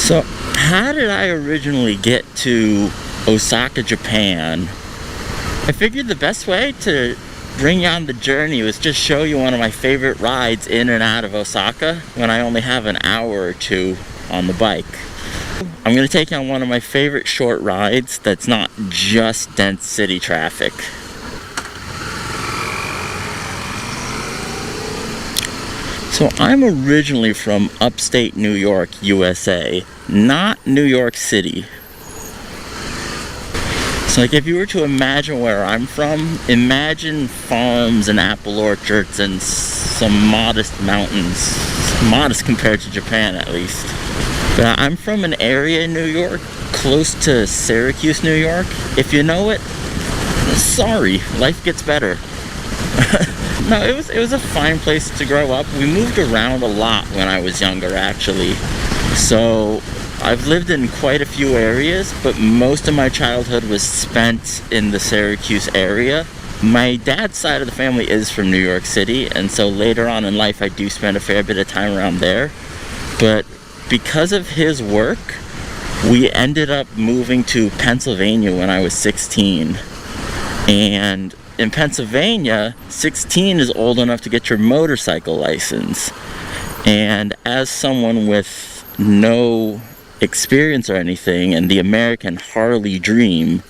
So, how did I originally get to Osaka, Japan? I figured the best way to bring you on the journey was just show you one of my favorite rides in and out of Osaka when I only have an hour or two on the bike. I'm going to take you on one of my favorite short rides that's not just dense city traffic. So I'm originally from upstate New York, USA, not New York City. So like if you were to imagine where I'm from, imagine farms and apple orchards and some modest mountains. Modest compared to Japan at least. But I'm from an area in New York close to Syracuse, New York. If you know it, sorry, life gets better. No, it was a fine place to grow up. We moved around a lot when I was younger, actually. So I've lived in quite a few areas, but most of my childhood was spent in the Syracuse area. My dad's side of the family is from New York City, and so later on in life I do spend a fair bit of time around there. But because of his work, we ended up moving to Pennsylvania when I was 16. And in Pennsylvania, 16 is old enough to get your motorcycle license. And as someone with no experience or anything, and the American Harley dream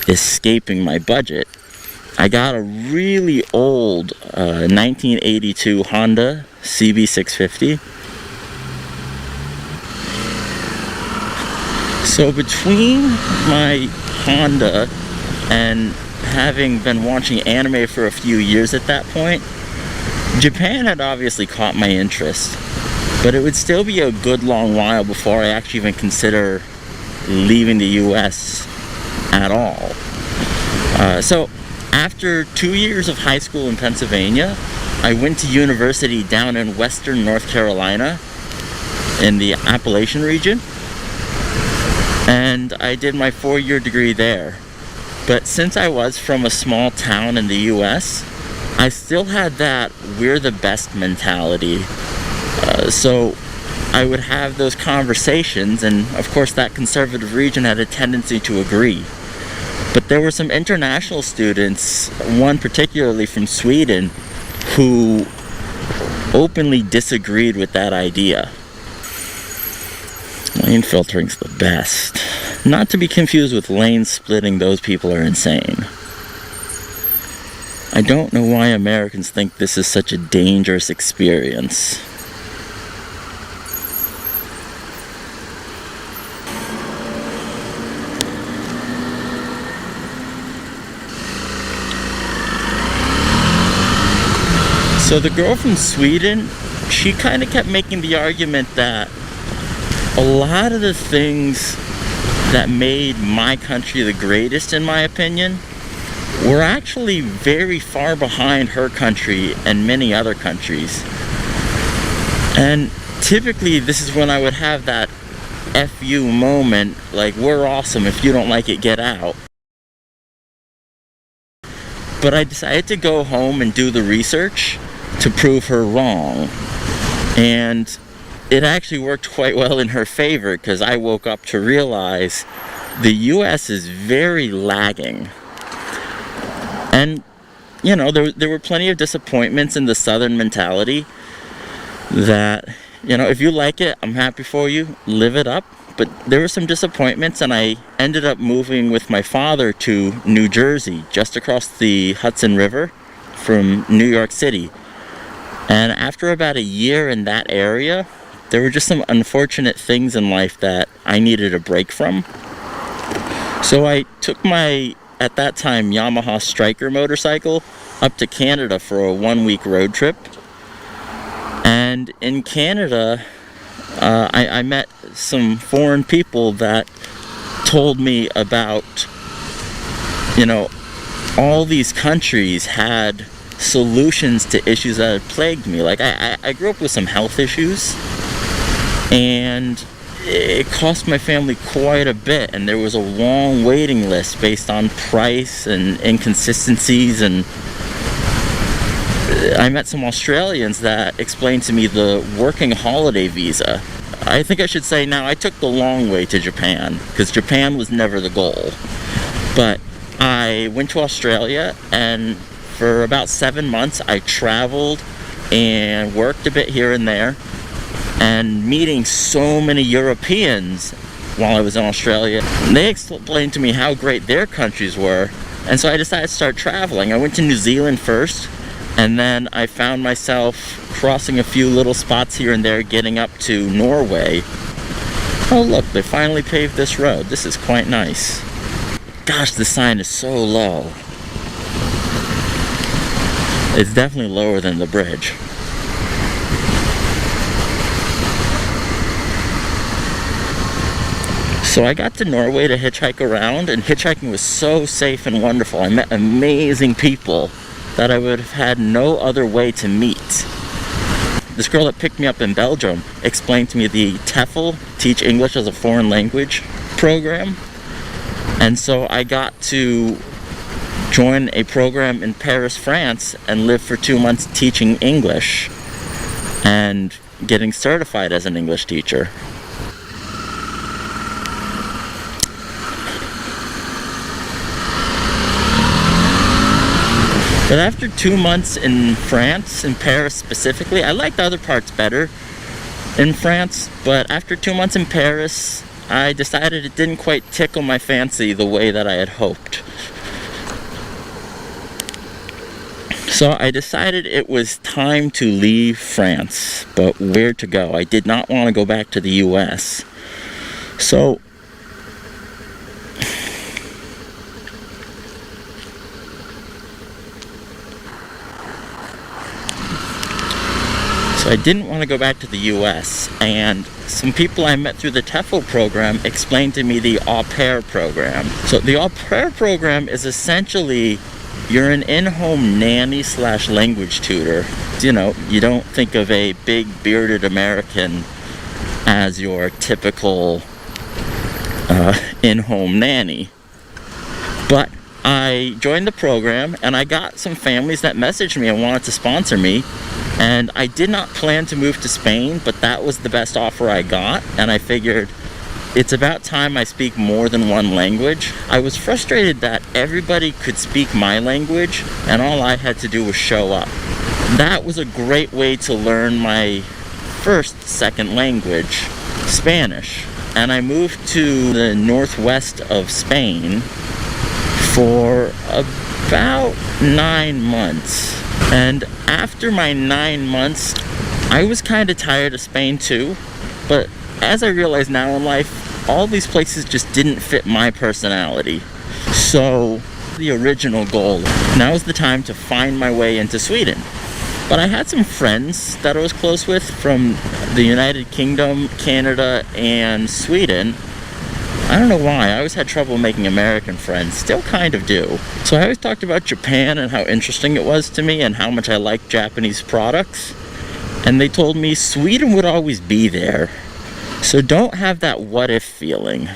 escaping my budget, I got a really old 1982 Honda CB650. So between my Honda and having been watching anime for a few years at that point, Japan had obviously caught my interest, but it would still be a good long while before I actually even consider leaving the US at all. So after 2 years of high school in Pennsylvania, I went to university down in western North Carolina in the Appalachian region, and I did my 4-year degree there. But since I was from a small town in the US, I still had that we're the best mentality. So I would have those conversations, and of course that conservative region had a tendency to agree. But there were some international students, one particularly from Sweden, who openly disagreed with that idea. Lane filtering's the best. Not to be confused with lane splitting, those people are insane. I don't know why Americans think this is such a dangerous experience. So the girl from Sweden, she kind of kept making the argument that a lot of the things that made my country the greatest, in my opinion, were actually very far behind her country and many other countries. And typically this is when I would have that F you moment, like, we're awesome, if you don't like it, get out. But I decided to go home and do the research to prove her wrong. And it actually worked quite well in her favor, because I woke up to realize the US is very lagging. And, you know, there were plenty of disappointments in the Southern mentality that, you know, if you like it, I'm happy for you, live it up. But there were some disappointments, and I ended up moving with my father to New Jersey, just across the Hudson River from New York City. And after about a year in that area, there were just some unfortunate things in life that I needed a break from. So I took my, at that time, Yamaha Striker motorcycle up to Canada for a 1-week road trip. And in Canada, I met some foreign people that told me about, you know, all these countries had solutions to issues that had plagued me. Like, I grew up with some health issues, and it cost my family quite a bit, and there was a long waiting list based on price and inconsistencies. And I met some Australians that explained to me the working holiday visa. I think I should say now I took the long way to Japan, because Japan was never the goal. But I went to Australia, and for about 7 months I traveled and worked a bit here and there, and meeting so many Europeans while I was in Australia. They explained to me how great their countries were, and so I decided to start traveling. I went to New Zealand first, and then I found myself crossing a few little spots here and there, getting up to Norway. Oh look, they finally paved this road. This is quite nice. Gosh, the sign is so low. It's definitely lower than the bridge. So I got to Norway to hitchhike around, and hitchhiking was so safe and wonderful. I met amazing people that I would have had no other way to meet. This girl that picked me up in Belgium explained to me the TEFL, Teach English as a Foreign Language program. And so I got to join a program in Paris, France, and live for 2 months teaching English and getting certified as an English teacher. But after 2 months in France, in Paris specifically, I liked other parts better in France, but after 2 months in Paris, I decided it didn't quite tickle my fancy the way that I had hoped. So I decided it was time to leave France, but where to go? I did not want to go back to the US. So I didn't want to go back to the US, and some people I met through the TEFL program explained to me the au pair program. So the au pair program is essentially you're an in-home nanny / language tutor. You know, you don't think of a big bearded American as your typical in-home nanny. But I joined the program, and I got some families that messaged me and wanted to sponsor me. And I did not plan to move to Spain, but that was the best offer I got, and I figured it's about time I speak more than one language. I was frustrated that everybody could speak my language, and all I had to do was show up. That was a great way to learn my second language, Spanish. And I moved to the northwest of Spain for about 9 months. And after my 9 months, I was kind of tired of Spain too. But as I realize now in life, all these places just didn't fit my personality. So the original goal, now is the time to find my way into Sweden. But I had some friends that I was close with from the United Kingdom, Canada, and Sweden. I don't know why, I always had trouble making American friends, still kind of do. So I always talked about Japan and how interesting it was to me and how much I liked Japanese products. And they told me Sweden would always be there. So don't have that what if feeling.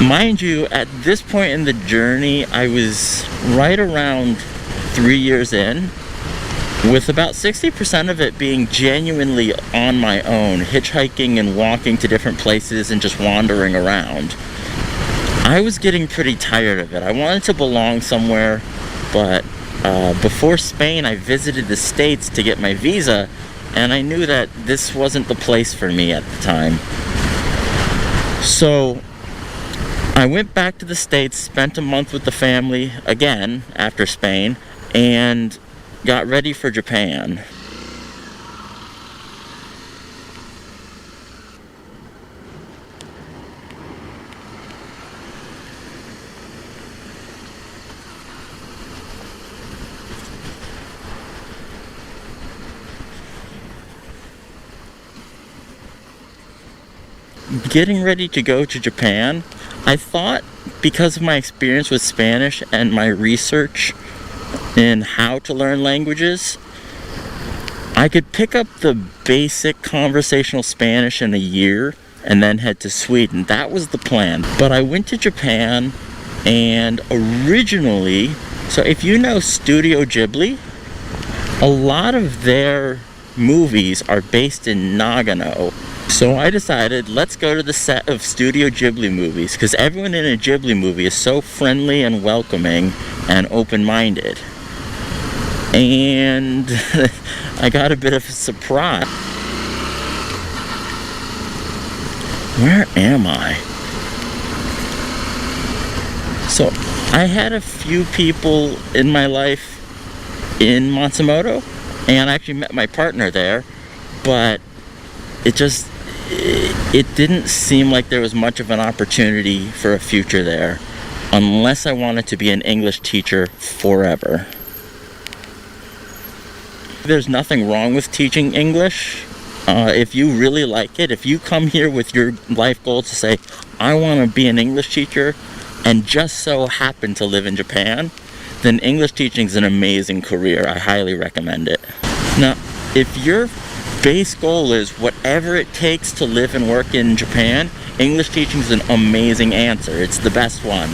Mind you, at this point in the journey, I was right around 3 years in, with about 60% of it being genuinely on my own, hitchhiking and walking to different places and just wandering around. I was getting pretty tired of it. I wanted to belong somewhere, but before Spain, I visited the States to get my visa, and I knew that this wasn't the place for me at the time. So I went back to the States, spent a month with the family, again, after Spain, and got ready for Japan. Getting ready to go to Japan, I thought because of my experience with Spanish and my research in how to learn languages, I could pick up the basic conversational Spanish in a year and then head to Sweden. That was the plan. But I went to Japan, and originally, so if you know Studio Ghibli, a lot of their movies are based in Nagano, So I decided, let's go to the set of Studio Ghibli movies, because everyone in a Ghibli movie is so friendly and welcoming and open-minded. And I got a bit of a surprise. Where am I? So I had a few people in my life in Matsumoto, and I actually met my partner there, but it didn't seem like there was much of an opportunity for a future there, unless I wanted to be an English teacher forever. There's nothing wrong with teaching English. If you really like it, if you come here with your life goal to say, I want to be an English teacher, and just so happen to live in Japan, then English teaching is an amazing career. I highly recommend it. Now, if your base goal is whatever it takes to live and work in Japan, English teaching is an amazing answer. It's the best one.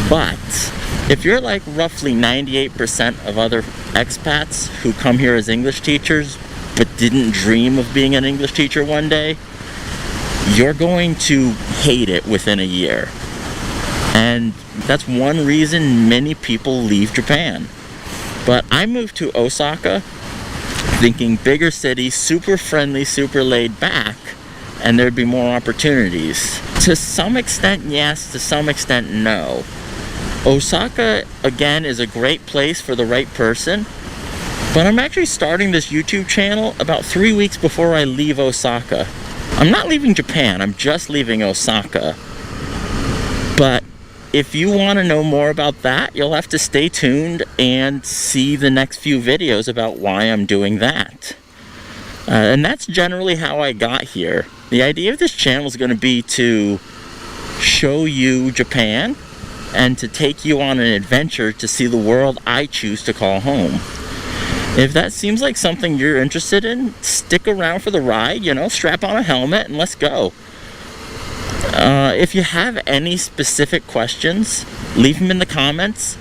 But if you're like roughly 98% of other expats who come here as English teachers but didn't dream of being an English teacher one day, you're going to hate it within a year. And that's one reason many people leave Japan. But I moved to Osaka thinking bigger city, super friendly, super laid back, and there'd be more opportunities. To some extent, yes, to some extent, no. Osaka, again, is a great place for the right person, but I'm actually starting this YouTube channel about 3 weeks before I leave Osaka. I'm not leaving Japan, I'm just leaving Osaka. But if you want to know more about that, you'll have to stay tuned and see the next few videos about why I'm doing that. And that's generally how I got here. The idea of this channel is going to be to show you Japan and to take you on an adventure to see the world I choose to call home. If that seems like something you're interested in, stick around for the ride, strap on a helmet and let's go. If you have any specific questions, leave them in the comments,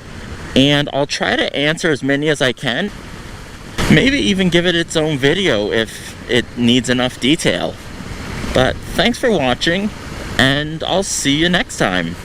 and I'll try to answer as many as I can. Maybe even give it its own video if it needs enough detail. But thanks for watching, and I'll see you next time.